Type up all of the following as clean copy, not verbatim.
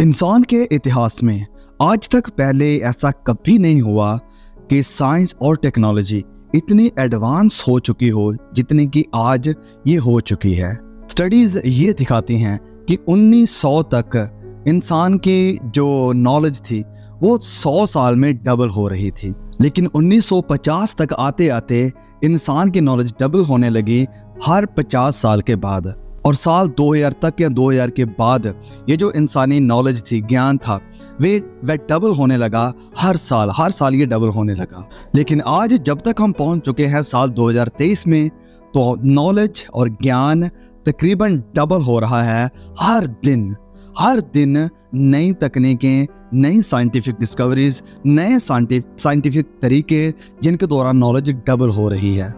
इंसान के इतिहास में आज तक पहले ऐसा कभी नहीं हुआ कि साइंस और टेक्नोलॉजी इतनी एडवांस हो चुकी हो जितनी कि आज ये हो चुकी है। स्टडीज ये दिखाती हैं कि 1900 तक इंसान की जो नॉलेज थी वो 100 साल में डबल हो रही थी, लेकिन 1950 तक आते आते इंसान की नॉलेज डबल होने लगी हर 50 साल के बाद। और साल 2000 तक या 2000 के बाद ये जो इंसानी नॉलेज थी, ज्ञान था, वह डबल होने लगा हर साल ये डबल होने लगा। लेकिन आज जब तक हम पहुंच चुके हैं साल 2023 में, तो नॉलेज और ज्ञान तकरीबन डबल हो रहा है। हर दिन नई तकनीकें, नई साइंटिफिक डिस्कवरीज, नए साइंटिफिक तरीके जिनके द्वारा नॉलेज डबल हो रही है।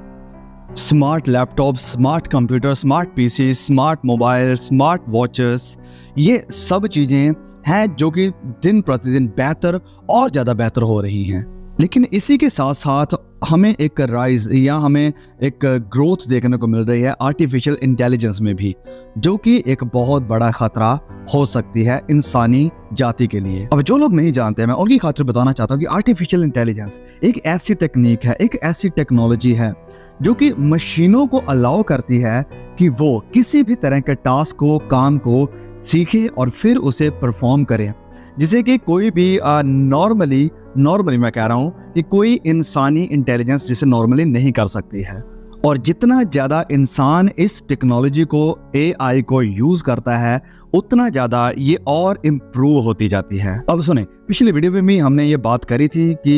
Smart laptop, smart computer, smart PC, smart mobile, smart watches, ये सब चीज़ें हैं जो कि दिन प्रतिदिन बेहतर और ज़्यादा बेहतर हो रही हैं। लेकिन इसी के साथ साथ हमें एक राइज या हमें एक ग्रोथ देखने को मिल रही है आर्टिफिशियल इंटेलिजेंस में भी, जो कि एक बहुत बड़ा खतरा हो सकती है इंसानी जाति के लिए। अब जो लोग नहीं जानते, मैं उनकी खातिर बताना चाहता हूँ कि आर्टिफिशियल इंटेलिजेंस एक ऐसी तकनीक है, एक ऐसी टेक्नोलॉजी है जो कि मशीनों को अलाउ करती है कि वो किसी भी तरह के टास्क को, काम को सीखे और फिर उसे परफॉर्म करे, जिसे कि कोई भी नॉर्मली मैं कह रहा हूँ कि कोई इंसानी इंटेलिजेंस जिसे नॉर्मली नहीं कर सकती है। और जितना ज़्यादा इंसान इस टेक्नोलॉजी को, AI को यूज़ करता है, उतना ज़्यादा ये और इम्प्रूव होती जाती है। अब सुने, पिछली वीडियो में भी हमने ये बात करी थी कि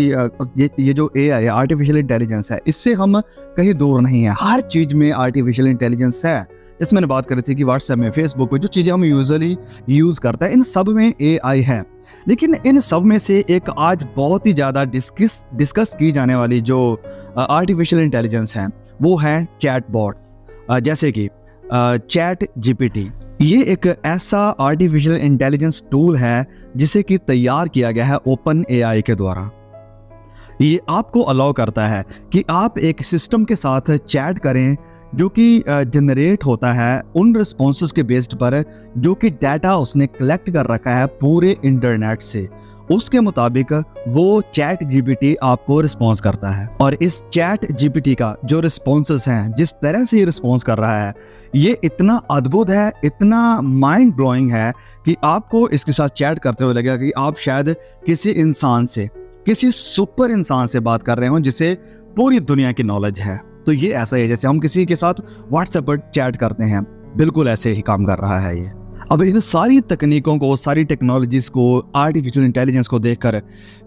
ये जो AI आर्टिफिशियल इंटेलिजेंस है, इससे हम कहीं दूर नहीं है। हर चीज़ में आर्टिफिशियल इंटेलिजेंस है। इसमें मैंने बात करी थी कि व्हाट्सएप में, फेसबुक पे जो चीज़ें हम यूजुअली यूज़ करते हैं, इन सब में AI है। लेकिन इन सब में से एक आज बहुत ही ज़्यादा डिस्कस की जाने वाली जो आर्टिफिशियल इंटेलिजेंस है, वो है चैटबॉट्स, जैसे कि चैट GPT। ये एक ऐसा आर्टिफिशियल इंटेलिजेंस टूल है जिसे कि तैयार किया गया है ओपन AI के द्वारा। ये आपको अलाउ करता है कि आप एक सिस्टम के साथ चैट करें जो कि जनरेट होता है उन रिस्पॉन्सेस के बेस्ड पर जो कि डाटा उसने कलेक्ट कर रखा है पूरे इंटरनेट से। उसके मुताबिक वो चैट GPT आपको रिस्पॉन्स करता है। और इस चैट GPT का जो रिस्पॉन्सेस हैं, जिस तरह से ये रिस्पॉन्स कर रहा है, ये इतना अद्भुत है, इतना माइंड ब्लोइंग है कि आपको इसके साथ चैट करते हुए लगेगा कि आप शायद किसी इंसान से, किसी सुपर इंसान से बात कर रहे हो जिसे पूरी दुनिया की नॉलेज है। तो ये ऐसा है जैसे हम किसी के साथ व्हाट्सएप पर चैट करते हैं, बिल्कुल ऐसे ही काम कर रहा है ये। अब इन सारी तकनीकों को, सारी टेक्नोलॉजीज को, आर्टिफिशियल इंटेलिजेंस को देखकर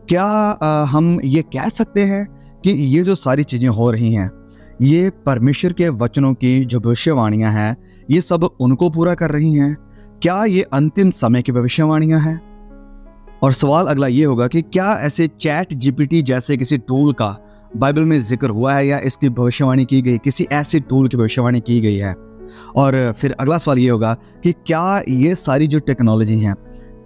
क्या हम ये कह सकते हैं कि ये जो सारी चीज़ें हो रही हैं, ये परमेश्वर के वचनों की जो भविष्यवाणियाँ हैं, ये सब उनको पूरा कर रही हैं? क्या ये अंतिम समय की भविष्यवाणियाँ हैं? और सवाल अगला ये होगा कि क्या ऐसे चैट GPT जैसे किसी टूल का बाइबल में जिक्र हुआ है या इसकी भविष्यवाणी की गई, किसी ऐसे टूल की भविष्यवाणी की गई है? और फिर अगला सवाल ये होगा कि क्या ये सारी जो टेक्नोलॉजी हैं,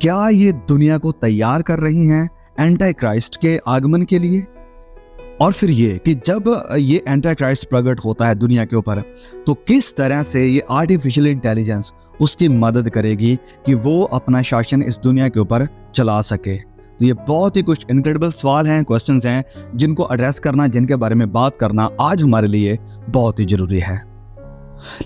क्या ये दुनिया को तैयार कर रही हैं एंटी क्राइस्ट के आगमन के लिए? और फिर ये कि जब ये एंटी क्राइस्ट प्रकट होता है दुनिया के ऊपर, तो किस तरह से ये आर्टिफिशियल इंटेलिजेंस उसकी मदद करेगी कि वो अपना शासन इस दुनिया के ऊपर चला सके? तो ये बहुत ही कुछ इनक्रेडिबल सवाल हैं, क्वेश्चंस हैं, जिनको एड्रेस करना, जिनके बारे में बात करना आज हमारे लिए बहुत ही जरूरी है।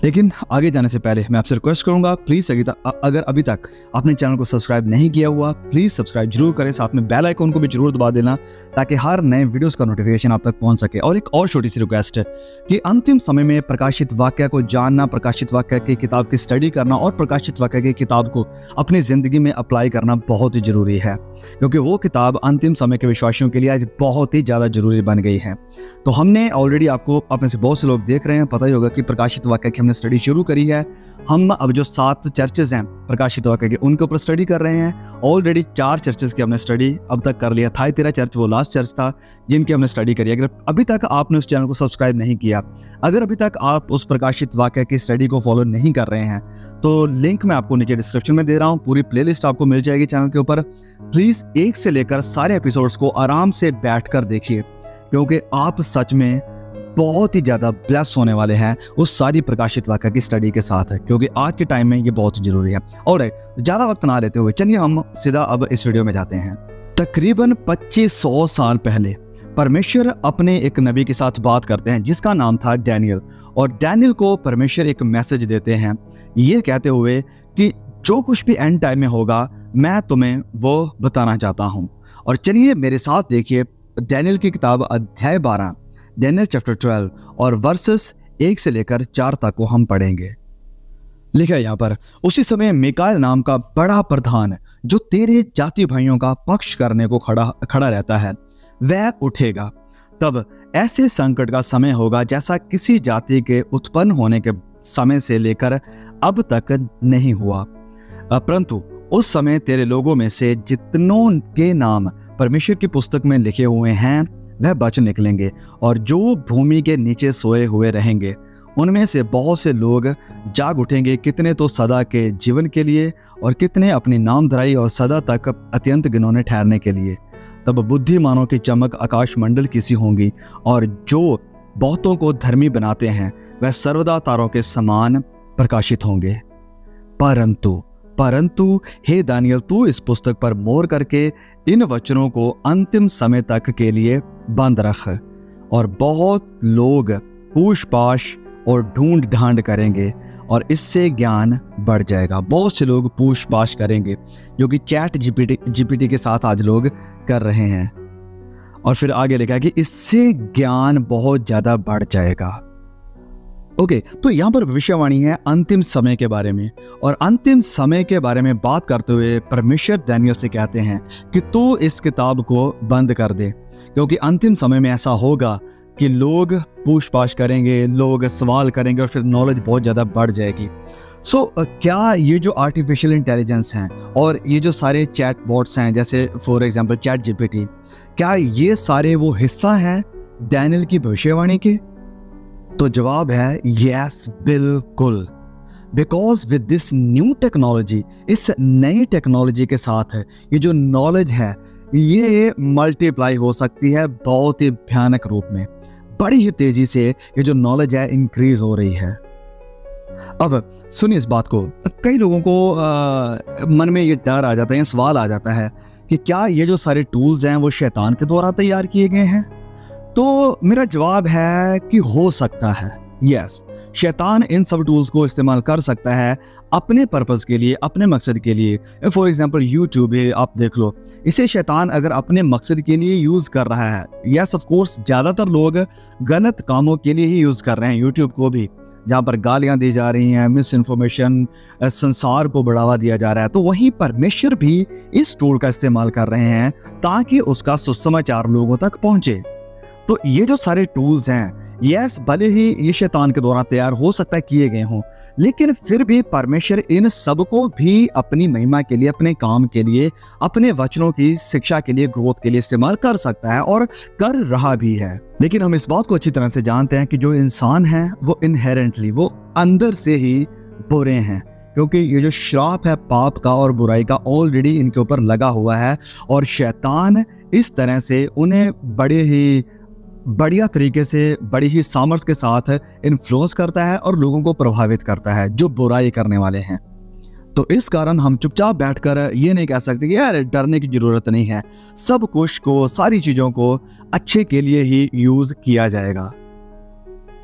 लेकिन आगे जाने से पहले मैं आपसे रिक्वेस्ट करूंगा, प्लीज अगर अभी तक आपने चैनल को सब्सक्राइब नहीं किया हुआ, प्लीज सब्सक्राइब जरूर करें, साथ में बेल आइकन को भी जरूर दबा देना ताकि हर नए वीडियोस का नोटिफिकेशन आप तक पहुंच सके। और एक और छोटी सी रिक्वेस्ट है कि अंतिम समय में प्रकाशित वाक्य को जानना, प्रकाशित वाक्य की किताब की स्टडी करना और प्रकाशित वाक्य की किताब को अपनी जिंदगी में अप्लाई करना बहुत ही जरूरी है, क्योंकि वो किताब अंतिम समय के विश्वासियों के लिए आज बहुत ही ज्यादा जरूरी बन गई है। तो हमने ऑलरेडी, आपको अपने से बहुत से लोग देख रहे हैं, पता ही होगा कि प्रकाशित वाक्य की हमने स्टडी शुरू करी है। हम अब जो 7 चर्चेज हैं प्रकाशित वाक्य के, उनके ऊपर स्टडी कर रहे हैं। ऑलरेडी 4 चर्चेज की हमने स्टडी अब तक कर लिया। थाईतिरा चर्च वो लास्ट चर्च था जिनकी हमने स्टडी करी। अगर अभी तक आपने उस चैनल को सब्सक्राइब नहीं किया, अगर अभी तक आप उस प्रकाशित वाक्य की स्टडी को फॉलो नहीं कर रहे हैं, तो लिंक मैं आपको नीचे डिस्क्रिप्शन में दे रहा हूँ। पूरी प्लेलिस्ट आपको मिल जाएगी चैनल के ऊपर। प्लीज 1 से लेकर सारे एपिसोड्स को आराम से बैठकर देखिए, क्योंकि आप सच में बहुत ही ज़्यादा ब्लेस होने वाले हैं उस सारी प्रकाशित वाक्य की स्टडी के साथ है, क्योंकि आज के टाइम में ये बहुत ज़रूरी है। और ज़्यादा वक्त ना लेते हुए चलिए हम सीधा अब इस वीडियो में जाते हैं। तकरीबन 2500 साल पहले परमेश्वर अपने एक नबी के साथ बात करते हैं जिसका नाम था डैनियल, और डैनियल को परमेश्वर एक मैसेज देते हैं ये कहते हुए कि जो कुछ भी एंड टाइम में होगा मैं तुम्हें वो बताना चाहता हूँ। और चलिए मेरे साथ देखिए डैनियल की किताब अध्याय 12, डैनियल चैप्टर 12 और वर्सेस 1 से लेकर 4 तक को हम पढ़ेंगे। लिखा है यहाँ पर, उसी समय मिकाएल नाम का बड़ा प्रधान जो तेरे जाति भाइयों का पक्ष करने को खड़ा रहता है वह उठेगा। तब ऐसे संकट का समय होगा जैसा किसी जाति के उत्पन्न होने के समय से लेकर अब तक नहीं हुआ, परंतु उस समय तेरे लोगों में से जितनों के नाम परमेश्वर की पुस्तक में लिखे हुए हैं वह बच निकलेंगे, और जो भूमि के नीचे सोए हुए रहेंगे उनमें से बहुत से लोग जाग उठेंगे, कितने तो सदा के जीवन के लिए और कितने अपनी नामधराई और सदा तक अत्यंत गिनौने ठहरने के लिए। तब बुद्धिमानों की चमक आकाश मंडल की सी होंगी, और जो बहुतों को धर्मी बनाते हैं वह सर्वदा तारों के समान प्रकाशित होंगे। परंतु हे दानियल, तू इस पुस्तक पर मोहर करके इन वचनों को अंतिम समय तक के लिए बंद रख। और बहुत लोग पूछ-पाछ और ढूंढ ढांड करेंगे और इससे ज्ञान बढ़ जाएगा। बहुत से लोग पूछ-पाछ करेंगे, जो कि चैट जीपीटी के साथ आज लोग कर रहे हैं। और फिर आगे लिखा है कि इससे ज्ञान बहुत ज्यादा बढ़ जाएगा। ओके, तो यहाँ पर भविष्यवाणी है अंतिम समय के बारे में, और अंतिम समय के बारे में बात करते हुए परमेश्वर दानियल से कहते हैं कि तू इस किताब को बंद कर दे, क्योंकि अंतिम समय में ऐसा होगा कि लोग पूछ-पाछ करेंगे, लोग सवाल करेंगे और फिर नॉलेज बहुत ज़्यादा बढ़ जाएगी। क्या ये जो आर्टिफिशियल इंटेलिजेंस हैं और ये जो सारे चैट बॉट्स हैं, जैसे फॉर एग्जांपल चैट जीपीटी, क्या ये सारे वो हिस्सा हैं दानियल की भविष्यवाणी के? तो जवाब है यस, बिल्कुल। Because with this new technology, इस नई टेक्नोलॉजी के साथ ये जो नॉलेज है ये मल्टीप्लाई हो सकती है बहुत ही भयानक रूप में। बड़ी ही तेजी से ये जो नॉलेज है इंक्रीज हो रही है। अब सुनिए इस बात को, कई लोगों को मन में ये डर आ जाता है, सवाल आ जाता है कि क्या ये जो सारे टूल्स हैं वो शैतान के द्वारा तैयार किए गए हैं? तो मेरा जवाब है कि हो सकता है, यस, शैतान इन सब टूल्स को इस्तेमाल कर सकता है अपने पर्पस के लिए, अपने मकसद के लिए। फॉर एग्जांपल यूट्यूब है, आप देख लो, इसे शैतान अगर अपने मकसद के लिए यूज़ कर रहा है, यस ऑफ कोर्स ज़्यादातर लोग गलत कामों के लिए ही यूज़ कर रहे हैं यूट्यूब को भी, जहाँ पर गालियाँ दी जा रही हैं, मिस इन्फॉर्मेशन, संसार को बढ़ावा दिया जा रहा है। तो वहीं परमेश्वर भी इस टूल का इस्तेमाल कर रहे हैं ताकि उसका सुसमाचार लोगों तक पहुँचे। तो ये जो सारे टूल्स हैं, यस, भले ही ये शैतान के द्वारा तैयार हो सकता है किए गए हों, लेकिन फिर भी परमेश्वर इन सब को भी अपनी महिमा के लिए, अपने काम के लिए, अपने वचनों की शिक्षा के लिए, ग्रोथ के लिए इस्तेमाल कर सकता है और कर रहा भी है। लेकिन हम इस बात को अच्छी तरह से जानते हैं कि जो इंसान है वो इनहेरेंटली, वो अंदर से ही बुरे हैं, क्योंकि ये जो श्राप है पाप का और बुराई का ऑलरेडी इनके ऊपर लगा हुआ है, और शैतान इस तरह से उन्हें बड़े ही बढ़िया तरीके से, बड़ी ही सामर्थ्य के साथ इन्फ्लुएंस करता है और लोगों को प्रभावित करता है जो बुराई करने वाले हैं। तो इस कारण हम चुपचाप बैठकर ये नहीं कह सकते कि यार डरने की जरूरत नहीं है, सब कुछ को, सारी चीजों को अच्छे के लिए ही यूज किया जाएगा।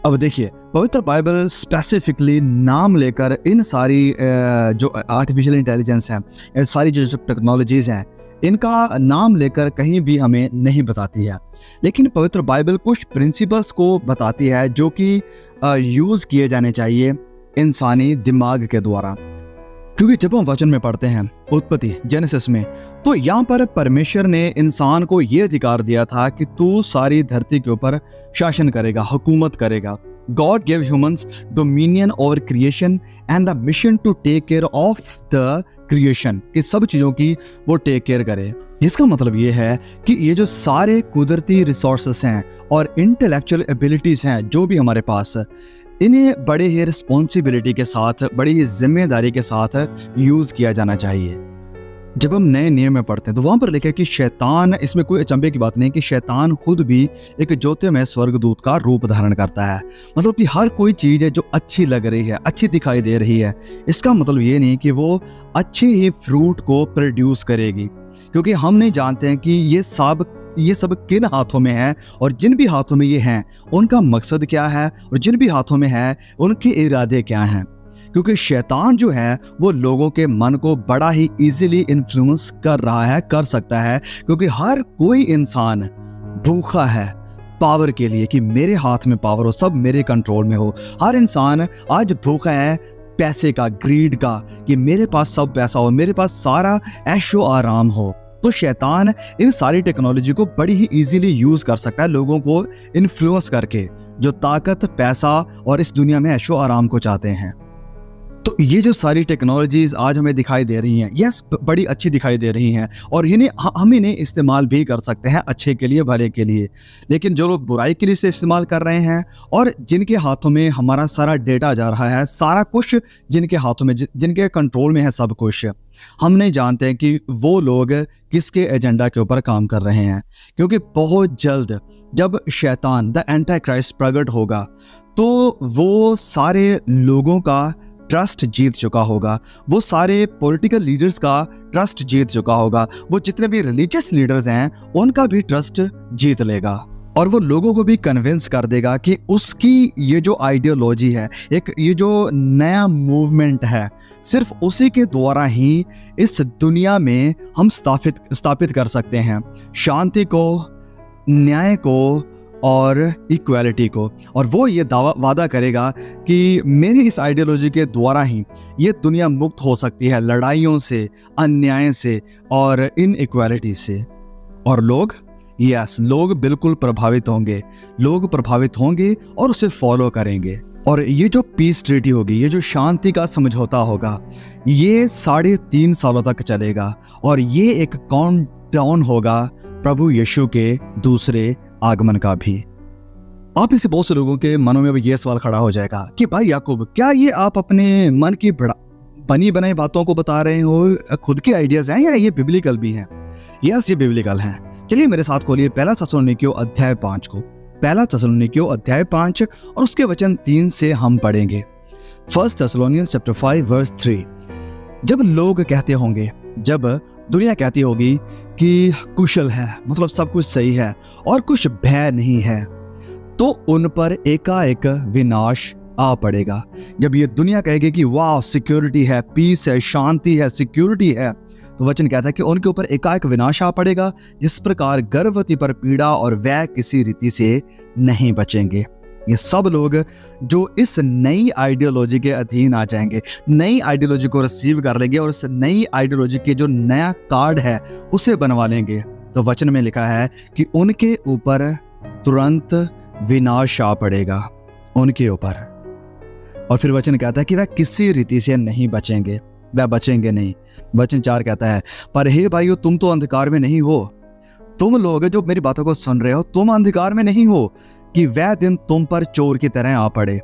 अब देखिए, पवित्र बाइबल स्पेसिफिकली नाम लेकर इन सारी जो आर्टिफिशियल इंटेलिजेंस है, सारी जो टेक्नोलॉजीज हैं, इनका नाम लेकर कहीं भी हमें नहीं बताती है, लेकिन पवित्र बाइबल कुछ प्रिंसिपल्स को बताती है जो कि यूज़ किए जाने चाहिए इंसानी दिमाग के द्वारा। क्योंकि जब हम वचन में पढ़ते हैं उत्पत्ति, जेनेसिस में, तो यहाँ पर परमेश्वर ने इंसान को ये अधिकार दिया था कि तू सारी धरती के ऊपर शासन करेगा, हुकूमत करेगा। God gave humans dominion over creation and the mission to take care of the creation, कि सब चीज़ों की वो टेक केयर करे। जिसका मतलब ये है कि ये जो सारे कुदरती रिसोर्सेस हैं और इंटेलेक्चुअल एबिलिटीज़ हैं जो भी हमारे पास, इन्हें बड़े ही रिस्पॉन्सिबिलिटी के साथ, बड़ी ही जिम्मेदारी के साथ यूज़ किया जाना चाहिए। जब हम नए नियम में पढ़ते हैं तो वहाँ पर लिखा है कि शैतान, इसमें कोई अचंभे की बात नहीं कि शैतान खुद भी एक ज्योतिर्मय स्वर्गदूत का रूप धारण करता है। मतलब कि हर कोई चीज़ है जो अच्छी लग रही है, अच्छी दिखाई दे रही है, इसका मतलब ये नहीं कि वो अच्छे ही फ्रूट को प्रोड्यूस करेगी, क्योंकि हम नहीं जानते हैं कि ये सब किन हाथों में है, और जिन भी हाथों में ये हैं उनका मकसद क्या है, और जिन भी हाथों में है उनके इरादे क्या हैं। क्योंकि शैतान जो है वो लोगों के मन को बड़ा ही इजीली इन्फ्लुएंस कर सकता है, क्योंकि हर कोई इंसान भूखा है पावर के लिए कि मेरे हाथ में पावर हो, सब मेरे कंट्रोल में हो। हर इंसान आज भूखा है पैसे का, ग्रीड का, कि मेरे पास सब पैसा हो, मेरे पास सारा ऐशो आराम हो। तो शैतान इन सारी टेक्नोलॉजी को बड़ी ही इजीली यूज कर सकता है लोगों को इन्फ्लुएंस करके, जो ताकत, पैसा और इस दुनिया में ऐशो आराम को चाहते हैं। तो ये जो सारी टेक्नोलॉजीज आज हमें दिखाई दे रही हैं, यस बड़ी अच्छी दिखाई दे रही हैं, और हम इन्हें इस्तेमाल भी कर सकते हैं अच्छे के लिए, भले के लिए। लेकिन जो लोग बुराई के लिए इसे इस्तेमाल कर रहे हैं और जिनके हाथों में हमारा सारा डेटा जा रहा है, सारा कुछ जिनके हाथों में, जिनके कंट्रोल में है सब कुछ, हम नहीं जानते हैं कि वो लोग किसके एजेंडा के ऊपर काम कर रहे हैं। क्योंकि बहुत जल्द जब शैतान द एंटी क्राइस्ट प्रकट होगा तो वो सारे लोगों का ट्रस्ट जीत चुका होगा, वो सारे पॉलिटिकल लीडर्स का ट्रस्ट जीत चुका होगा, वो जितने भी रिलीजियस लीडर्स हैं उनका भी ट्रस्ट जीत लेगा, और वो लोगों को भी कन्विंस कर देगा कि उसकी ये जो आइडियोलॉजी है, एक ये जो नया मूवमेंट है, सिर्फ उसी के द्वारा ही इस दुनिया में हम स्थापित कर सकते हैं शांति को, न्याय को और इक्वालिटी को। और वो ये वादा करेगा कि मेरी इस आइडियोलॉजी के द्वारा ही ये दुनिया मुक्त हो सकती है लड़ाइयों से, अन्याय से और इनइक्वालिटी से। और लोग बिल्कुल प्रभावित होंगे, लोग प्रभावित होंगे और उसे फॉलो करेंगे। और ये जो पीस ट्रीटी होगी, ये जो शांति का समझौता होगा, ये 3.5 सालों तक चलेगा, और ये एक काउंटडाउन होगा प्रभु यीशु के दूसरे आगमन का भी। आप इसे बहुत से लोगों के मनों में ये सवाल खड़ा हो जाएगा कि भाई याकूब, क्या ये आप अपने मन की बनी बनाई बातों को बता रहे हो, खुद के आइडियाज हैं, या ये बिब्लिकल भी हैं? यस, ये बिब्लिकल हैं। चलिए मेरे साथ खोलिए पहला थिस्सलुनीकियों अध्याय 5 को, पहला थिस्सलुनीकियों अध्याय 5 और उसके वचन 3 से हम पढ़ेंगे। 1 Thessalonians chapter 5 verse 3। जब लोग कहते होंगे, जब दुनिया कहती होगी कि कुशल है, मतलब सब कुछ सही है और कुछ भय नहीं है, तो उन पर एकाएक विनाश आ पड़ेगा। जब ये दुनिया कहेगी कि वाह सिक्योरिटी है, पीस है, शांति है, सिक्योरिटी है, तो वचन कहता है कि उनके ऊपर एकाएक विनाश आ पड़ेगा, जिस प्रकार गर्भवती पर पीड़ा और वह किसी रीति से नहीं बचेंगे। ये सब लोग जो इस नई आइडियोलॉजी के अधीन आ जाएंगे, नई आइडियोलॉजी को रिसीव कर लेंगे और उस नई आइडियोलॉजी के जो नया कार्ड है उसे बनवा लेंगे, तो वचन में लिखा है कि उनके ऊपर तुरंत विनाश आ पड़ेगा, उनके ऊपर। और फिर वचन कहता है कि वह किसी रीति से नहीं बचेंगे, वह बचेंगे नहीं। वचन 4 कहता है, पर हे भाइयों, तुम तो अंधकार में नहीं हो, तुम लोग जो मेरी बातों को सुन रहे हो, तुम अंधकार में नहीं हो कि वह दिन तुम पर चोर की तरह आ पड़े,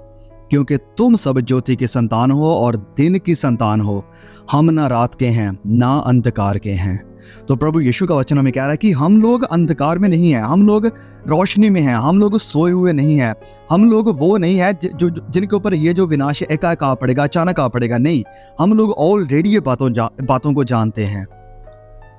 क्योंकि तुम सब ज्योति की संतान हो और दिन की संतान हो। हम ना रात के हैं ना अंधकार के हैं। तो प्रभु यीशु का वचन हमें कह रहा है कि हम लोग अंधकार में नहीं हैं, हम लोग रोशनी में हैं, हम लोग सोए हुए नहीं हैं, हम लोग वो नहीं है जिनके ऊपर ये जो विनाश एकाएक आ पड़ेगा, अचानक आ पड़ेगा। नहीं, हम लोग ऑलरेडी ये बातों को जानते हैं।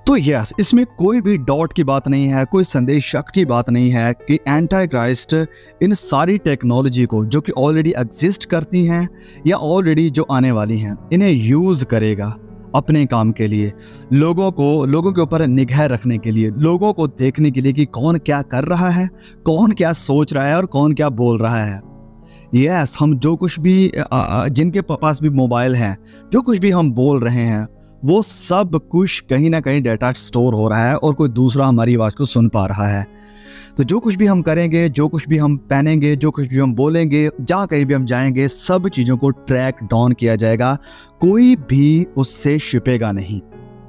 तो यस, इसमें कोई भी डाउट की बात नहीं है, कोई संदेश शक की बात नहीं है कि एंटी क्राइस्ट इन सारी टेक्नोलॉजी को जो कि ऑलरेडी एग्जिस्ट करती हैं या ऑलरेडी जो आने वाली हैं, इन्हें यूज करेगा अपने काम के लिए, लोगों के ऊपर निगाह रखने के लिए, लोगों को देखने के लिए कि कौन क्या कर रहा है, कौन क्या सोच रहा है और कौन क्या बोल रहा है। यस, हम जो कुछ भी जिनके पास भी मोबाइल है, जो कुछ भी हम बोल रहे हैं, वो सब कुछ कहीं ना कहीं डेटा स्टोर हो रहा है और कोई दूसरा हमारी आवाज़ को सुन पा रहा है। तो जो कुछ भी हम करेंगे, जो कुछ भी हम पहनेंगे, जो कुछ भी हम बोलेंगे, जहाँ कहीं भी हम जाएंगे, सब चीज़ों को ट्रैक डाउन किया जाएगा। कोई भी उससे छिपेगा नहीं,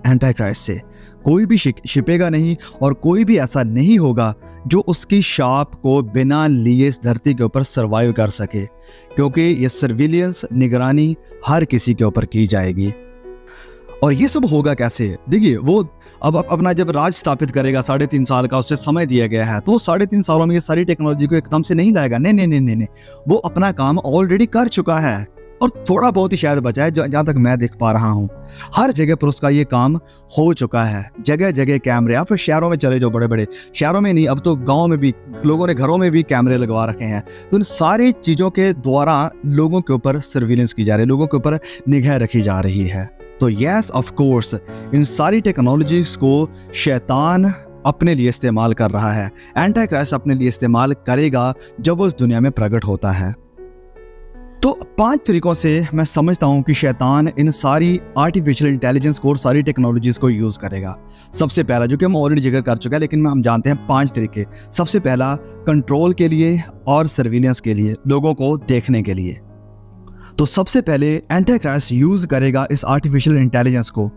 एंटी क्राइस्ट से कोई भी छिपेगा नहीं, और कोई भी ऐसा नहीं होगा जो उसकी शाप को बिना लिए इस धरती के ऊपर सर्वाइव कर सके, क्योंकि ये सर्विलियंस, निगरानी हर किसी के ऊपर की जाएगी। और ये सब होगा कैसे? देखिए, वो अब अपना जब राज स्थापित करेगा 3.5 साल का उसे समय दिया गया है, तो 3.5 सालों में ये सारी टेक्नोलॉजी को एकदम से नहीं लाएगा। नहीं नहीं नहीं नहीं नहीं, वो अपना काम ऑलरेडी कर चुका है और थोड़ा बहुत ही शायद बचा है जहाँ तक मैं देख पा रहा हूँ। हर जगह पर उसका ये काम हो चुका है। जगह जगह कैमरे, आप शहरों में चले जाओ, बड़े बड़े शहरों में नहीं, अब तो गाँव में भी लोगों ने घरों में भी कैमरे लगवा रखे हैं। तो इन सारी चीज़ों के द्वारा लोगों के ऊपर सर्विलेंस की जा रही है, लोगों के ऊपर निगाह रखी जा रही है। तो यस ऑफ कोर्स, इन सारी टेक्नोलॉजीज को शैतान अपने लिए इस्तेमाल कर रहा है। एंटी क्राइस्ट अपने लिए इस्तेमाल करेगा जब वो इस दुनिया में प्रकट होता है। तो 5 तरीकों से मैं समझता हूं कि शैतान इन सारी आर्टिफिशियल इंटेलिजेंस को और सारी टेक्नोलॉजीज को यूज करेगा। सबसे पहला, जो कि हम ऑलरेडी जिक्र कर चुके हैं, लेकिन हम जानते हैं 5 तरीके। सबसे पहला, कंट्रोल के लिए और सर्विलेंस के लिए, लोगों को देखने के लिए। तो सबसे पहले एंटी क्राइस्ट यूज करेगा इस आर्टिफिशियल इंटेलिजेंस को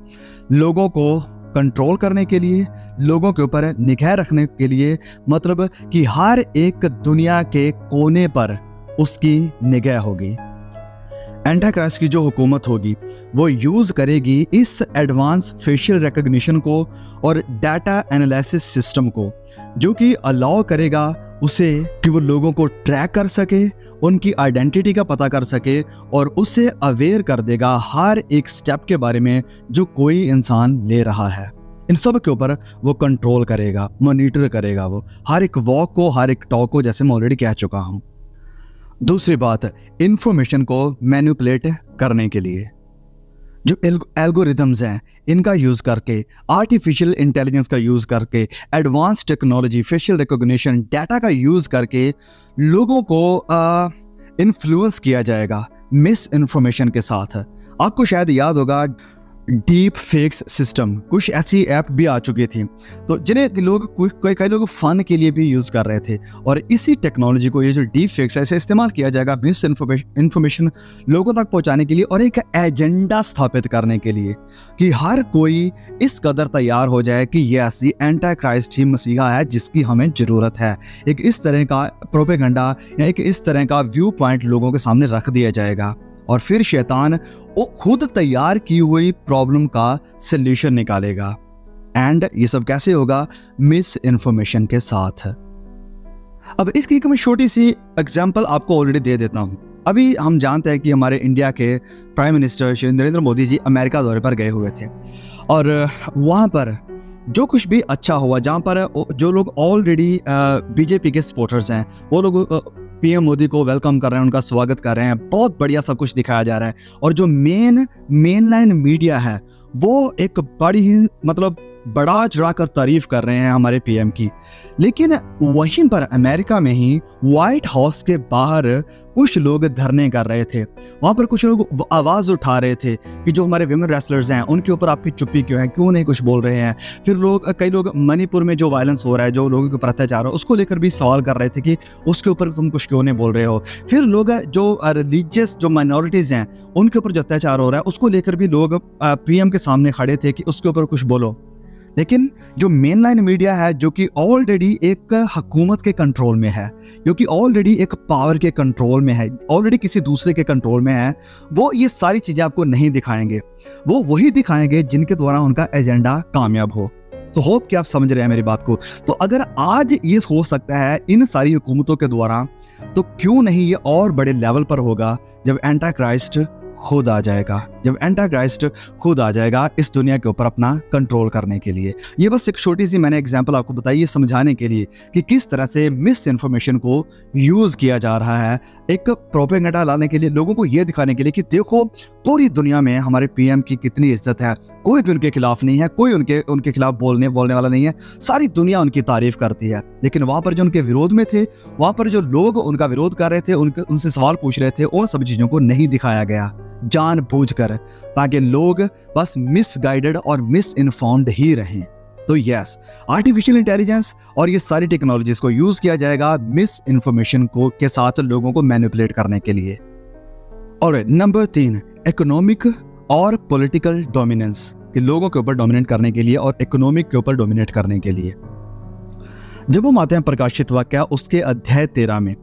लोगों को कंट्रोल करने के लिए, लोगों के ऊपर निगाह रखने के लिए, मतलब कि हर एक दुनिया के कोने पर उसकी निगाह होगी। एंटी क्राइस्ट की जो हुकूमत होगी वो यूज करेगी इस एडवांस फेशियल रिकॉग्निशन को और डाटा एनालिसिस सिस्टम को, जो कि अलाउ करेगा उसे कि वो लोगों को ट्रैक कर सके, उनकी आइडेंटिटी का पता कर सके और उसे अवेयर कर देगा हर एक स्टेप के बारे में जो कोई इंसान ले रहा है। इन सब के ऊपर वो कंट्रोल करेगा, मॉनिटर करेगा, वो हर एक वॉक को, हर एक टॉक को, जैसे मैं ऑलरेडी कह चुका हूँ। दूसरी बात, इंफॉर्मेशन को मैनिपुलेट करने के लिए जो एल्गोरिथम्स हैं, इनका यूज करके, आर्टिफिशियल इंटेलिजेंस का यूज करके, advance technology, facial recognition, data का यूज करके लोगों को इन्फ्लुएंस किया जाएगा मिस इन्फॉर्मेशन के साथ। आपको शायद याद होगा डीप फेक्स सिस्टम, कुछ ऐसी ऐप भी आ चुकी थी, तो जिन्हें लोग कई लोग फन के लिए भी यूज़ कर रहे थे। और इसी टेक्नोलॉजी को, ये जो डीप फेक्स है, इसे इस्तेमाल किया जाएगा मिस इन्फॉर्मेशन लोगों तक पहुंचाने के लिए और एक एजेंडा स्थापित करने के लिए कि हर कोई इस कदर तैयार हो जाए कि ये ऐसी एंटी क्राइस्ट ही मसीहा है जिसकी हमें ज़रूरत है। एक इस तरह का प्रोपेगेंडा या एक इस तरह का व्यू पॉइंट लोगों के सामने रख दिया जाएगा और फिर शैतान वो खुद तैयार की हुई प्रॉब्लम का सल्यूशन निकालेगा। एंड ये सब कैसे होगा? मिस इन्फॉर्मेशन के साथ। अब इसकी एक मैं छोटी सी एग्जांपल आपको ऑलरेडी दे देता हूं। अभी हम जानते हैं कि हमारे इंडिया के prime minister Shri Narendra Modi ji America दौरे पर गए हुए थे और वहां पर जो कुछ भी अच्छा हुआ, जहां पर जो लोग ऑलरेडी बीजेपी के सपोर्टर्स हैं, वो लोग पीएम मोदी को वेलकम कर रहे हैं, उनका स्वागत कर रहे हैं, बहुत बढ़िया सब कुछ दिखाया जा रहा है। और जो मेन लाइन मीडिया है वो एक बड़ी ही बड़ा चढ़ाकर तारीफ कर रहे हैं हमारे पीएम की। लेकिन वहीं पर अमेरिका में ही व्हाइट हाउस के बाहर कुछ लोग धरने कर रहे थे। वहाँ पर कुछ लोग आवाज़ उठा रहे थे कि जो हमारे विमेन रेसलर्स हैं उनके ऊपर आपकी चुप्पी क्यों है, क्यों नहीं कुछ बोल रहे हैं। फिर कई लोग मणिपुर में जो वायलेंस हो रहा है, जो लोगों के ऊपर अत्याचार हो, उसको लेकर भी सवाल कर रहे थे कि उसके ऊपर तुम कुछ क्यों नहीं बोल रहे हो। फिर लोग जो रिलीजियस जो माइनॉरिटीज़ हैं उनके ऊपर जो अत्याचार हो रहा है उसको लेकर भी लोग पीएम के सामने खड़े थे कि उसके ऊपर कुछ बोलो। लेकिन जो मेन लाइन मीडिया है, जो कि ऑलरेडी एक हुकूमत के कंट्रोल में है, जो कि ऑलरेडी एक पावर के कंट्रोल में है, ऑलरेडी किसी दूसरे के कंट्रोल में है, वो ये सारी चीज़ें आपको नहीं दिखाएंगे। वो वही दिखाएंगे जिनके द्वारा उनका एजेंडा कामयाब हो। तो होप कि आप समझ रहे हैं मेरी बात को। तो अगर आज ये हो सकता है इन सारी हुकूमतों के द्वारा, तो क्यों नहीं ये और बड़े लेवल पर होगा जब एंटी क्राइस्ट खुद आ जाएगा, जब एंटी क्राइस्ट खुद आ जाएगा इस दुनिया के ऊपर अपना कंट्रोल करने के लिए। ये बस एक छोटी सी मैंने एग्जांपल आपको बताई, ये समझाने के लिए कि किस तरह से मिस इन्फॉर्मेशन को यूज किया जा रहा है, एक प्रोपेगेंडा लाने के लिए, लोगों को ये दिखाने के लिए कि देखो पूरी दुनिया में हमारे पीएम की कितनी इज्जत है, कोई भी उनके खिलाफ नहीं है, कोई उनके खिलाफ बोलने वाला नहीं है, सारी दुनिया उनकी तारीफ करती है। लेकिन वहाँ पर जो उनके विरोध में थे, वहाँ पर जो लोग उनका विरोध कर रहे थे, उनसे सवाल पूछ रहे थे, उन सब चीज़ों को नहीं दिखाया गया जानबूझकर, ताकि लोग बस मिसगाइडेड और मिस इन्फॉर्म्ड ही रहें। तो यस, आर्टिफिशियल इंटेलिजेंस और ये सारी टेक्नोलॉजीज को यूज किया जाएगा मिस इन्फॉर्मेशन को के साथ लोगों को मैनिपुलेट करने के लिए। और नंबर 3, इकोनॉमिक और पॉलिटिकल डोमिनेंस, कि लोगों के ऊपर डोमिनेट करने के लिए और इकोनॉमिक के ऊपर डोमिनेट करने के लिए। जब हम आते हैं प्रकाशित वाक्य उसके अध्याय 13 में,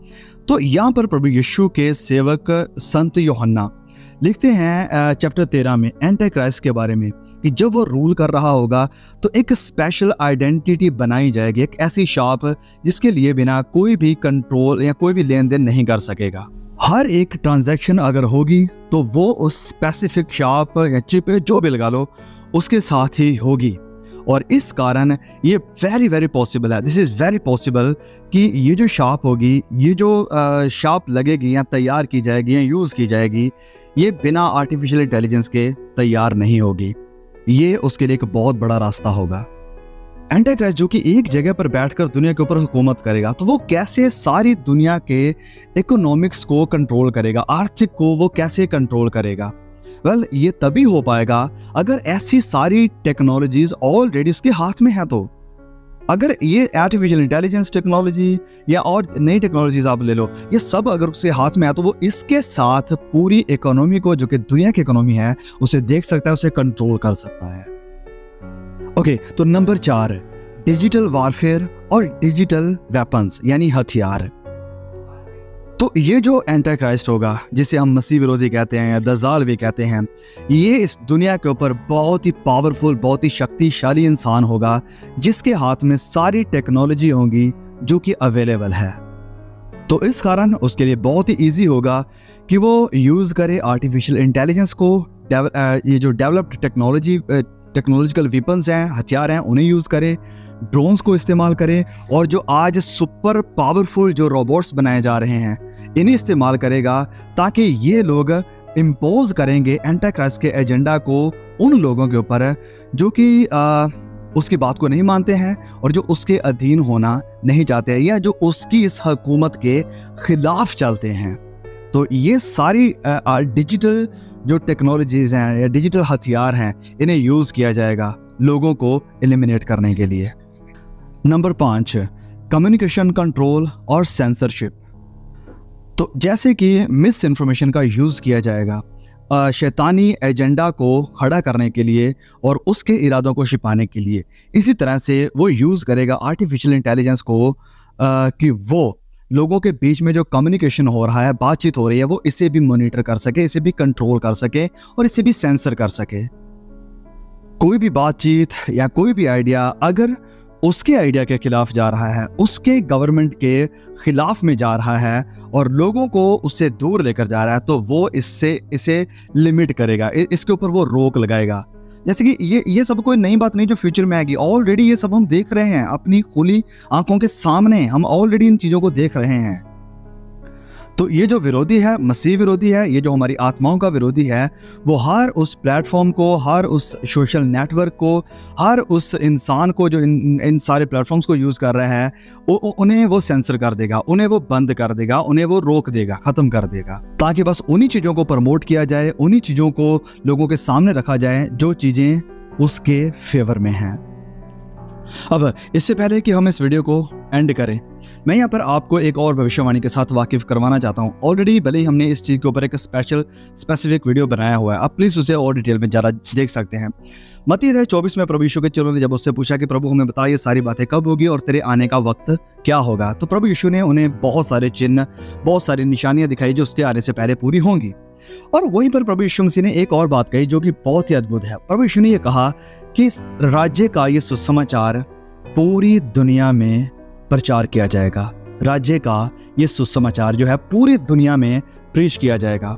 तो यहाँ पर प्रभु यीशु के सेवक संत यूहन्ना लिखते हैं चैप्टर 13 में एंटी क्राइस्ट के बारे में कि जब वो रूल कर रहा होगा तो एक स्पेशल आइडेंटिटी बनाई जाएगी, एक ऐसी शॉप जिसके लिए बिना कोई भी कंट्रोल या कोई भी लेन देन नहीं कर सकेगा। हर एक ट्रांजैक्शन अगर होगी तो वो उस स्पेसिफिक शॉप या चिप जो भी लगा लो उसके साथ ही होगी। और इस कारण ये वेरी पॉसिबल है, दिस इज़ वेरी पॉसिबल कि ये जो शॉप होगी, ये जो शॉप लगेगी या तैयार की जाएगी या यूज़ की जाएगी, ये बिना आर्टिफिशियल इंटेलिजेंस के तैयार नहीं होगी। ये उसके लिए एक बहुत बड़ा रास्ता होगा। एंटी क्राइस्ट जो कि एक जगह पर बैठकर दुनिया के ऊपर हुकूमत करेगा, तो वो कैसे सारी दुनिया के इकोनॉमिक्स को कंट्रोल करेगा, आर्थिक को वो कैसे कंट्रोल करेगा? ये तभी हो पाएगा अगर ऐसी सारी टेक्नोलॉजीज ऑलरेडी उसके हाथ में है। तो अगर ये आर्टिफिशियल इंटेलिजेंस टेक्नोलॉजी या और नई टेक्नोलॉजीज आप ले लो, ये सब अगर उसके हाथ में है तो वो इसके साथ पूरी इकोनॉमी को, जो कि दुनिया की इकोनॉमी है, उसे देख सकता है, उसे कंट्रोल कर सकता है। ओके, तो नंबर 4, डिजिटल वॉरफेयर और डिजिटल वेपन्स यानी हथियार। तो ये जो एंटी क्राइस्ट होगा, जिसे हम मसीह विरोधी कहते हैं या दजाल भी कहते हैं, ये इस दुनिया के ऊपर बहुत ही पावरफुल, बहुत ही शक्तिशाली इंसान होगा जिसके हाथ में सारी टेक्नोलॉजी होगी जो कि अवेलेबल है। तो इस कारण उसके लिए बहुत ही ईजी होगा कि वो यूज़ करे आर्टिफिशियल इंटेलिजेंस को, ये जो डेवलप्ड टेक्नोलॉजिकल वेपन्स हैं, हथियार हैं, उन्हें यूज़ करे, ड्रोन्स को इस्तेमाल करें, और जो आज सुपर पावरफुल जो रोबोट्स बनाए जा रहे हैं इन्हें इस्तेमाल करेगा, ताकि ये लोग इम्पोज करेंगे एंटी क्राइस्ट के एजेंडा को उन लोगों के ऊपर जो कि उसकी बात को नहीं मानते हैं और जो उसके अधीन होना नहीं चाहते हैं या जो उसकी इस हुकूमत के खिलाफ चलते हैं। तो ये सारी डिजिटल जो टेक्नोलॉजीज हैं या डिजिटल हथियार हैं, इन्हें यूज़ किया जाएगा लोगों को एलिमिनेट करने के लिए। नंबर 5, कम्युनिकेशन कंट्रोल और सेंसरशिप। तो जैसे कि मिस इन्फॉर्मेशन का यूज़ किया जाएगा शैतानी एजेंडा को खड़ा करने के लिए और उसके इरादों को छिपाने के लिए, इसी तरह से वो यूज़ करेगा आर्टिफिशियल इंटेलिजेंस को कि वो लोगों के बीच में जो कम्युनिकेशन हो रहा है, बातचीत हो रही है, वो इसे भी मॉनिटर कर सके, इसे भी कंट्रोल कर सके और इसे भी सेंसर कर सके। कोई भी बातचीत या कोई भी आइडिया अगर उसके आइडिया के खिलाफ जा रहा है, उसके गवर्नमेंट के खिलाफ में जा रहा है और लोगों को उससे दूर लेकर जा रहा है, तो वो इसे लिमिट करेगा, इसके ऊपर वो रोक लगाएगा। जैसे कि ये सब कोई नई बात नहीं जो फ्यूचर में आएगी, ऑलरेडी ये सब हम देख रहे हैं अपनी खुली आंखों के सामने, हम ऑलरेडी इन चीज़ों को देख रहे हैं। तो ये जो विरोधी है, मसीह विरोधी है, ये जो हमारी आत्माओं का विरोधी है, वो हर उस प्लेटफॉर्म को, हर उस सोशल नेटवर्क को, हर उस इंसान को जो इन सारे प्लेटफॉर्म्स को यूज़ कर रहा है, उन्हें वो सेंसर कर देगा, उन्हें वो बंद कर देगा, उन्हें वो रोक देगा, ख़त्म कर देगा, ताकि बस उन्हीं चीज़ों को प्रमोट किया जाए, उन्हीं चीज़ों को लोगों के सामने रखा जाए जो चीज़ें उसके फेवर में हैं। अब इससे पहले कि हम इस वीडियो को एंड करें, मैं यहाँ पर आपको एक और भविष्यवाणी के साथ वाकिफ करवाना चाहता हूँ। ऑलरेडी भले ही हमने इस चीज़ के ऊपर एक स्पेसिफिक वीडियो बनाया हुआ है, आप प्लीज़ उसे और डिटेल में ज़्यादा देख सकते हैं। मत्ती 24 में प्रभु यीशु के चेलों ने जब उससे पूछा कि प्रभु हमें बता ये सारी बातें कब होगी और तेरे आने का वक्त क्या होगा, तो प्रभु यीशु ने उन्हें बहुत सारे चिन्ह, बहुत सारी निशानियाँ दिखाई जो उसके आने से पहले पूरी होंगी। और वहीं पर प्रभु यीशु मसीह ने एक और बात कही जो कि बहुत ही अद्भुत है। प्रभु यीशु ने यह कहा कि राज्य का ये सुसमाचार पूरी दुनिया में प्रचार किया जाएगा, राज्य का ये सुसमाचार जो है पूरी दुनिया में प्रीच किया जाएगा।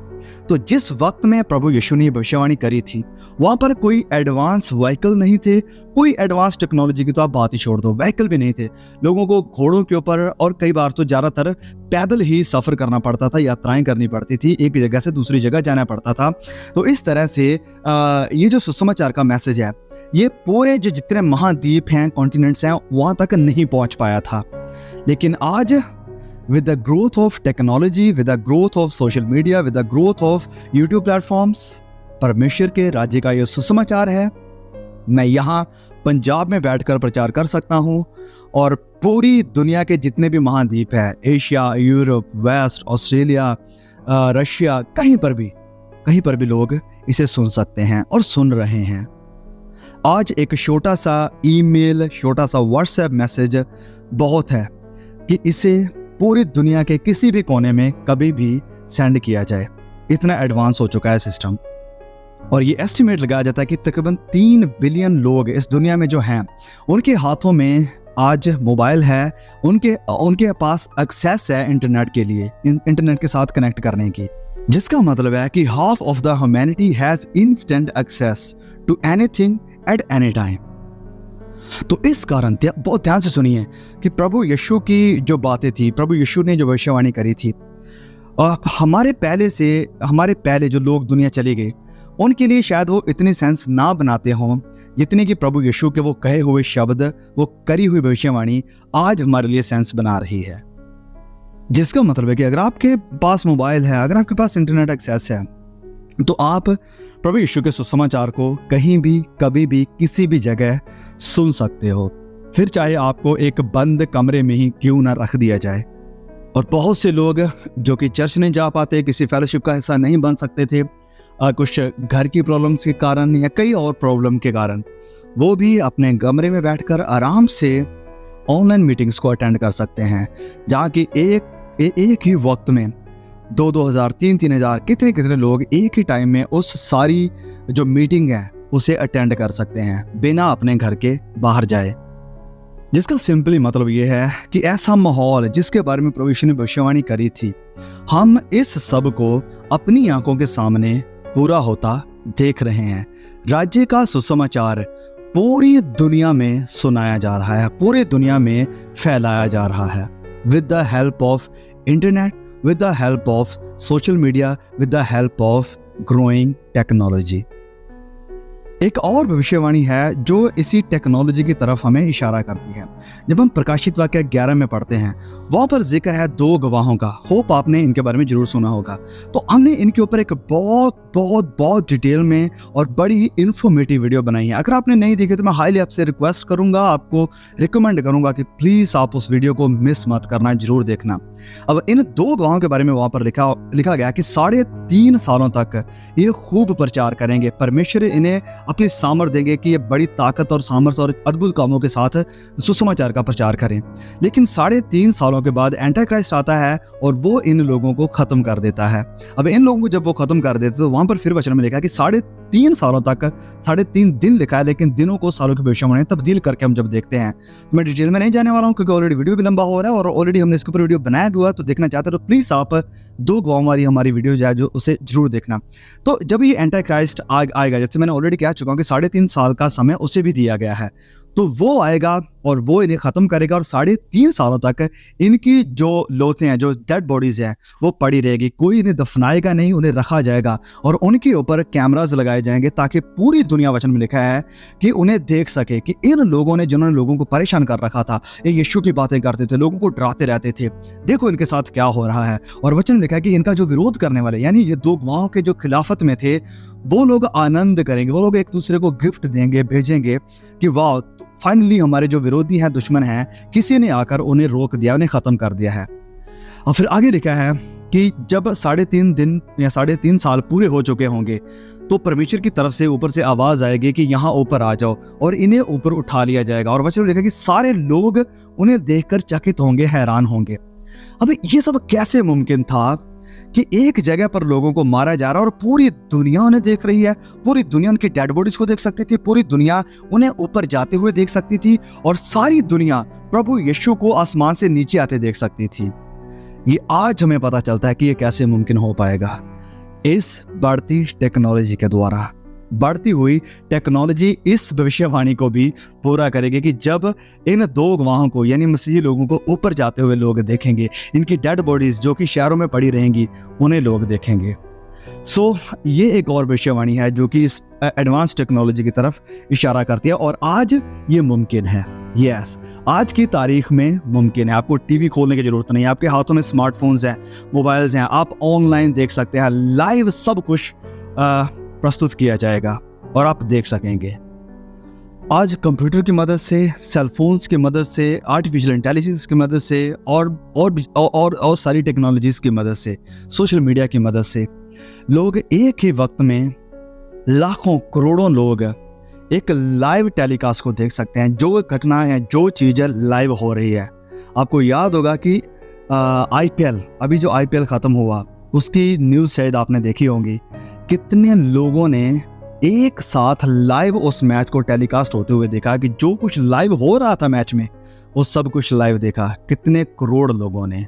तो जिस वक्त में प्रभु यीशु ने भविष्यवाणी करी थी, वहाँ पर कोई एडवांस व्हीकल नहीं थे, कोई एडवांस टेक्नोलॉजी की तो आप बात ही छोड़ दो, व्हीकल भी नहीं थे। लोगों को घोड़ों के ऊपर और कई बार तो ज़्यादातर पैदल ही सफ़र करना पड़ता था, यात्राएं करनी पड़ती थी, एक जगह से दूसरी जगह जाना पड़ता था। तो इस तरह से ये जो सुसमाचार का मैसेज है, ये पूरे जो जितने महाद्वीप हैं, कॉन्टिनेंट्स हैं, वहाँ तक नहीं पहुँच पाया था। लेकिन आज with the growth of technology, with the growth of social media, with the growth of YouTube platforms, परमेश्वर के राज्य का यह सुसमाचार है, मैं यहाँ पंजाब में बैठकर प्रचार कर सकता हूँ और पूरी दुनिया के जितने भी महाद्वीप हैं, Asia, Europe, West, Australia, Russia, कहीं पर भी लोग इसे सुन सकते हैं और सुन रहे हैं। आज एक छोटा सा ईमेल, छोटा सा व्हाट्सएप मैसेज बहुत है कि इसे पूरी दुनिया के किसी भी कोने में कभी भी सेंड किया जाए, इतना एडवांस हो चुका है सिस्टम। और ये एस्टिमेट लगाया जाता है कि तकरीबन 3 बिलियन लोग इस दुनिया में जो हैं उनके हाथों में आज मोबाइल है, उनके पास एक्सेस है इंटरनेट के लिए, इंटरनेट के साथ कनेक्ट करने की, जिसका मतलब है कि half of the humanity has instant access to anything at any time. तो इस कारण बहुत ध्यान से सुनिए कि प्रभु यीशु की जो बातें थी, प्रभु यीशु ने जो भविष्यवाणी करी थी, हमारे पहले जो लोग दुनिया चले गए उनके लिए शायद वो इतनी सेंस ना बनाते हों जितने कि प्रभु यीशु के वो कहे हुए शब्द, वो करी हुई भविष्यवाणी आज हमारे लिए सेंस बना रही है। जिसका मतलब है कि अगर आपके पास मोबाइल है, अगर आपके पास इंटरनेट एक्सेस है, तो आप प्रभु यीशु के सुसमाचार को कहीं भी, कभी भी, किसी भी जगह सुन सकते हो, फिर चाहे आपको एक बंद कमरे में ही क्यों ना रख दिया जाए। और बहुत से लोग जो कि चर्च नहीं जा पाते, किसी फेलोशिप का हिस्सा नहीं बन सकते थे, कुछ घर की प्रॉब्लम्स के कारण या कई और प्रॉब्लम के कारण, वो भी अपने कमरे में बैठकर आराम से ऑनलाइन मीटिंग्स को अटेंड कर सकते हैं, जहाँ की एक ही वक्त में 2,000, 3,000 कितने लोग एक ही टाइम में उस सारी जो मीटिंग है उसे अटेंड कर सकते हैं बिना अपने घर के बाहर जाए। जिसका सिंपली मतलब ये है कि ऐसा माहौल जिसके बारे में प्रभु यीशु ने भविष्यवाणी करी थी, हम इस सब को अपनी आंखों के सामने पूरा होता देख रहे हैं। राज्य का सुसमाचार पूरी दुनिया में सुनाया जा रहा है, पूरी दुनिया में फैलाया जा रहा है, with the help of internet, with the help of social media, with the help of growing technology। एक और भविष्यवाणी है जो इसी टेक्नोलॉजी की तरफ हमें इशारा करती है। जब हम प्रकाशित वाक्य 11 में पढ़ते हैं, वहाँ पर जिक्र है 2 गवाहों का। होप आपने इनके बारे में जरूर सुना होगा। तो हमने इनके ऊपर एक बहुत डिटेल में और बड़ी इंफॉर्मेटिव वीडियो बनाई है। अगर आपने नहीं देखी तो मैं हाईली आपसे रिक्वेस्ट करूंगा, आपको रिकमेंड करूंगा कि प्लीज आप उस वीडियो को मिस मत करना, जरूर देखना। अब इन 2 गवाहों के बारे में वहाँ पर लिखा गया कि 3.5 सालों तक ये खूब प्रचार करेंगे। परमेश्वर इन्हें अपनी सामर्थ देंगे कि ये बड़ी ताकत और सामर्थ और अद्भुत कामों के साथ सुसमाचार का प्रचार करें। लेकिन 3.5 सालों के बाद एंटी क्राइस्ट आता है और वो इन लोगों को खत्म कर देता है। अब इन लोगों को जब वो खत्म कर देते तो वहां पर फिर वचन में लिखा कि 3.5 सालों तक, 3.5 दिन लिखा है, लेकिन दिनों को सालों की भविष्यवाणी तब्दील करके हम जब देखते हैं, तो मैं डिटेल में नहीं जाने वाला हूं क्योंकि ऑलरेडी वीडियो भी लंबा हो रहा है और ऑलरेडी हमने इसके ऊपर वीडियो बनाया भी हुआ है। तो देखना चाहते हो तो प्लीज आप 2 गवाहों वाली हमारी वीडियो जो है जो उसे जरूर देखना। तो जब ये एंटी क्राइस्ट आएगा, जैसे मैंने ऑलरेडी कह चुका हूं कि 3.5 साल का समय उसे भी दिया गया है, तो वो आएगा और वो इन्हें खत्म करेगा और 3.5 सालों तक इनकी जो लोथें हैं, जो डेड बॉडीज हैं, वो पड़ी रहेगी। कोई इन्हें दफनाएगा नहीं, उन्हें रखा जाएगा और उनके ऊपर कैमरास लगाए जाएंगे ताकि पूरी दुनिया, वचन में लिखा है कि उन्हें देख सके कि इन लोगों ने, जिन्होंने लोगों को परेशान कर रखा था, ये यीशु की बातें करते थे, लोगों को डराते रहते थे, देखो इनके साथ क्या हो रहा है। और वचन में लिखा है कि इनका जो विरोध करने वाले, यानी ये 2 गवाहों के जो खिलाफत में थे, वो लोग आनंद करेंगे, वो लोग एक दूसरे को गिफ्ट देंगे, भेजेंगे कि वाह, फाइनली हमारे जो विरोधी हैं, दुश्मन हैं, किसी ने आकर उन्हें रोक दिया, उन्हें खत्म कर दिया है। और फिर आगे लिखा है कि जब 3.5 दिन या 3.5 साल पूरे हो चुके होंगे तो परमेश्वर की तरफ से ऊपर से आवाज आएगी कि यहाँ ऊपर आ जाओ, और इन्हें ऊपर उठा लिया जाएगा। और वचन में लिखा कि सारे लोग उन्हें देखकर चकित होंगे, हैरान होंगे। अब ये सब कैसे मुमकिन था कि एक जगह पर लोगों को मारा जा रहा है और पूरी दुनिया उन्हें देख रही है, पूरी दुनिया उनकी डेड बॉडीज को देख सकती थी, पूरी दुनिया उन्हें ऊपर जाते हुए देख सकती थी, और सारी दुनिया प्रभु यीशु को आसमान से नीचे आते देख सकती थी। ये आज हमें पता चलता है कि ये कैसे मुमकिन हो पाएगा, इस बढ़ती टेक्नोलॉजी के द्वारा। बढ़ती हुई टेक्नोलॉजी इस भविष्यवाणी को भी पूरा करेगी कि जब इन 2 गवाहों को, यानी मसीही लोगों को ऊपर जाते हुए लोग देखेंगे, इनकी डेड बॉडीज जो कि शहरों में पड़ी रहेंगी, उन्हें लोग देखेंगे। ये एक और भविष्यवाणी है जो कि इस एडवांस टेक्नोलॉजी की तरफ इशारा करती है, और आज ये मुमकिन है। यस, आज की तारीख में मुमकिन है। आपको टीवी खोलने की जरूरत नहीं है, आपके हाथों में स्मार्टफोन्स हैं, मोबाइल्स हैं, आप ऑनलाइन देख सकते हैं, लाइव सब कुछ प्रस्तुत किया जाएगा और आप देख सकेंगे। आज कंप्यूटर की मदद से, सेलफोन्स की मदद से, आर्टिफिशियल इंटेलिजेंस की मदद से और सारी टेक्नोलॉजीज की मदद से, सोशल मीडिया की मदद से लोग एक ही वक्त में लाखों करोड़ों लोग एक लाइव टेलीकास्ट को देख सकते हैं। जो घटनाएं, जो चीज़ें लाइव हो रही है। आपको याद होगा कि IPL, अभी जो IPL ख़त्म हुआ उसकी न्यूज़ शायद आपने देखी होंगी कितने लोगों ने एक साथ लाइव उस मैच को टेलीकास्ट होते हुए देखा कि जो कुछ लाइव हो रहा था मैच में वो सब कुछ लाइव देखा, कितने करोड़ लोगों ने।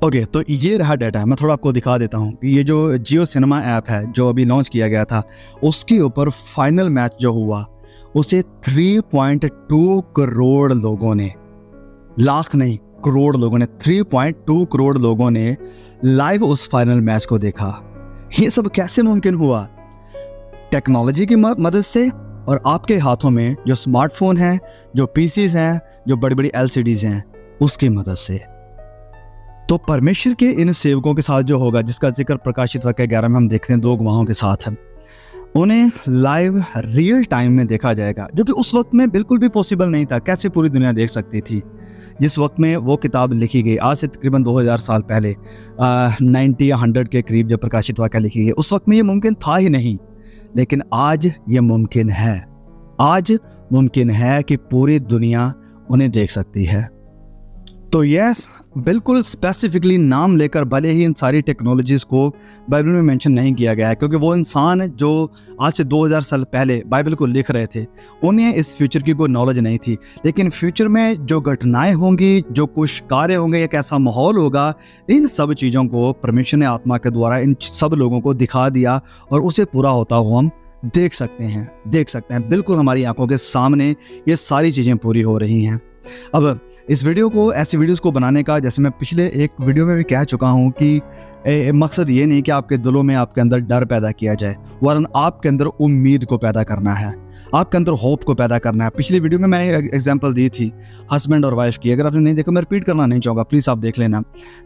ओके, तो ये रहा डाटा। मैं थोड़ा आपको दिखा देता हूँ कि ये जो जियो सिनेमा ऐप है जो अभी लॉन्च किया गया था, उसके ऊपर फाइनल मैच जो हुआ उसे 3.2 करोड़ लोगों ने, लाख नहीं करोड़ लोगों ने, 3.2 करोड़ लोगों ने लाइव उस फाइनल मैच को देखा। ये सब कैसे मुमकिन हुआ? टेक्नोलॉजी की मदद से और आपके हाथों में जो स्मार्टफोन है, जो पीसीज हैं, जो बड़ी बड़ी एलसीडीज हैं, उसकी मदद से। तो परमेश्वर के इन सेवकों के साथ जो होगा, जिसका जिक्र प्रकाशित वाक्य 11 में हम देखते हैं 2 गवाहों के साथ, उन्हें लाइव रियल टाइम में देखा जाएगा, जो कि उस वक्त में बिल्कुल भी पॉसिबल नहीं था। कैसे पूरी दुनिया देख सकती थी जिस वक्त में वो किताब लिखी गई? आज से तकरीबन 2000 साल पहले 90 या 100 के करीब जब प्रकाशित वाक्य लिखी गई, उस वक्त में ये मुमकिन था ही नहीं। लेकिन आज ये मुमकिन है। आज मुमकिन है कि पूरी दुनिया उन्हें देख सकती है। तो यस, बिल्कुल स्पेसिफिकली नाम लेकर भले ही इन सारी टेक्नोलॉजीज को बाइबल में मेंशन नहीं किया गया है, क्योंकि वो इंसान जो आज से 2000 साल पहले बाइबल को लिख रहे थे, उन्हें इस फ्यूचर की कोई नॉलेज नहीं थी। लेकिन फ्यूचर में जो घटनाएं होंगी, जो कुछ कार्य होंगे, एक ऐसा माहौल होगा, इन सब चीज़ों को परमेश्वर ने आत्मा के द्वारा इन सब लोगों को दिखा दिया और उसे पूरा होता हुआ हम देख सकते हैं। बिल्कुल हमारी आंखों के सामने ये सारी चीज़ें पूरी हो रही हैं। अब इस वीडियो को, ऐसी वीडियोस को बनाने का, जैसे मैं पिछले एक वीडियो में भी कह चुका हूँ कि मकसद ये नहीं कि आपके दिलों में, आपके अंदर डर पैदा किया जाए, वरन आपके अंदर उम्मीद को पैदा करना है, आपके अंदर होप को पैदा करना है। पिछली वीडियो में मैंने एग्जांपल दी थी हस्बैंड और वाइफ की। अगर आपने नहीं देखा, मैं रिपीट करना नहीं चाहूँगा, प्लीज़ आप देख लेना।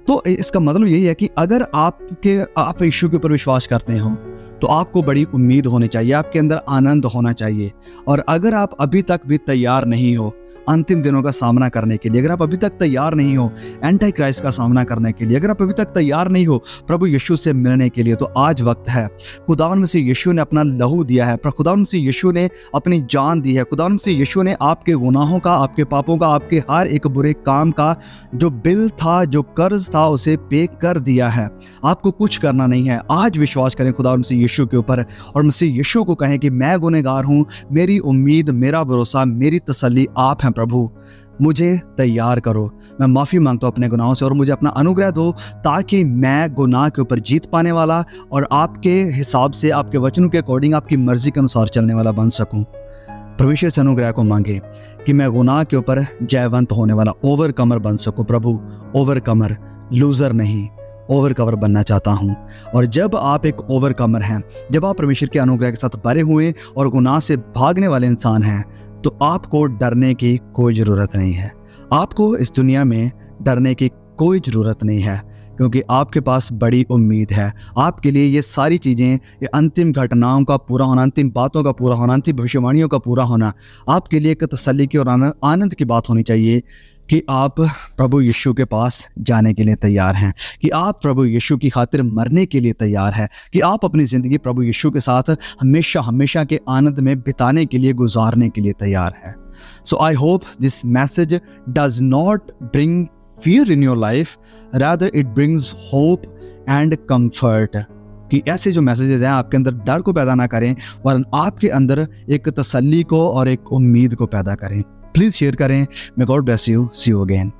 तो इसका मतलब यही है कि अगर आप यीशु के ऊपर विश्वास करते हो तो आपको बड़ी उम्मीद होनी चाहिए, आपके अंदर आनंद होना चाहिए। और अगर आप अभी तक भी तैयार नहीं हो अंतिम दिनों का सामना करने के लिए, अगर आप अभी तक तैयार नहीं हो एंटी क्राइस्ट का सामना करने के लिए, अगर आप अभी तक तैयार नहीं हो प्रभु यीशु से मिलने के लिए, तो आज वक्त है। खुदावंद मसीह यीशु ने अपना लहू दिया है, खुदावंद मसीह यीशु ने अपनी जान दी है, खुदावंद मसीह यीशु ने आपके गुनाहों का, आपके पापों का, आपके हर एक बुरे काम का जो बिल था, जो कर्ज था, उसे पे कर दिया है। आपको कुछ करना नहीं है। आज विश्वास करें खुदावंद मसीह यीशु के ऊपर और मसीह यीशु को कहें कि मैं गुनहगार हूँ, मेरी उम्मीद, मेरा भरोसा, मेरी तसल्ली आप हैं प्रभु, मुझे तैयार करो। मैं माफ़ी मांगता हूँ अपने गुनाहों से और मुझे अपना अनुग्रह दो, ताकि मैं गुनाह के ऊपर जीत पाने वाला और आपके हिसाब से, आपके वचनों के अकॉर्डिंग, आपकी मर्जी के अनुसार चलने वाला बन सकूँ। परमेश्वर से अनुग्रह को मांगे कि मैं गुनाह के ऊपर जयवंत होने वाला ओवरकमर बन सकूँ। प्रभु, ओवरकमर, लूज़र नहीं, ओवरकमर बनना चाहता हूँ। और जब आप एक ओवरकमर हैं, जब आप परमेश्वर के अनुग्रह के साथ भरे हुए और गुनाह से भागने वाले इंसान हैं, तो आपको डरने की कोई ज़रूरत नहीं है। आपको इस दुनिया में डरने की कोई ज़रूरत नहीं है, क्योंकि आपके पास बड़ी उम्मीद है। आपके लिए ये सारी चीज़ें, ये अंतिम घटनाओं का पूरा होना, अंतिम बातों का पूरा होना, अंतिम भविष्यवाणियों का पूरा होना आपके लिए एक तसल्ली की और आनंद की बात होनी चाहिए कि आप प्रभु यीशु के पास जाने के लिए तैयार हैं, कि आप प्रभु यीशु की खातिर मरने के लिए तैयार हैं, कि आप अपनी ज़िंदगी प्रभु यीशु के साथ हमेशा के आनंद में बिताने के लिए, गुजारने के लिए तैयार हैं। So I hope this message does not bring fear in your life, rather it brings hope and comfort। कि ऐसे जो मैसेजेस हैं आपके अंदर डर को पैदा ना करें, वरन आपके अंदर एक तसल्ली को और एक उम्मीद को पैदा करें। प्लीज़ शेयर करें। May God bless you. See you again.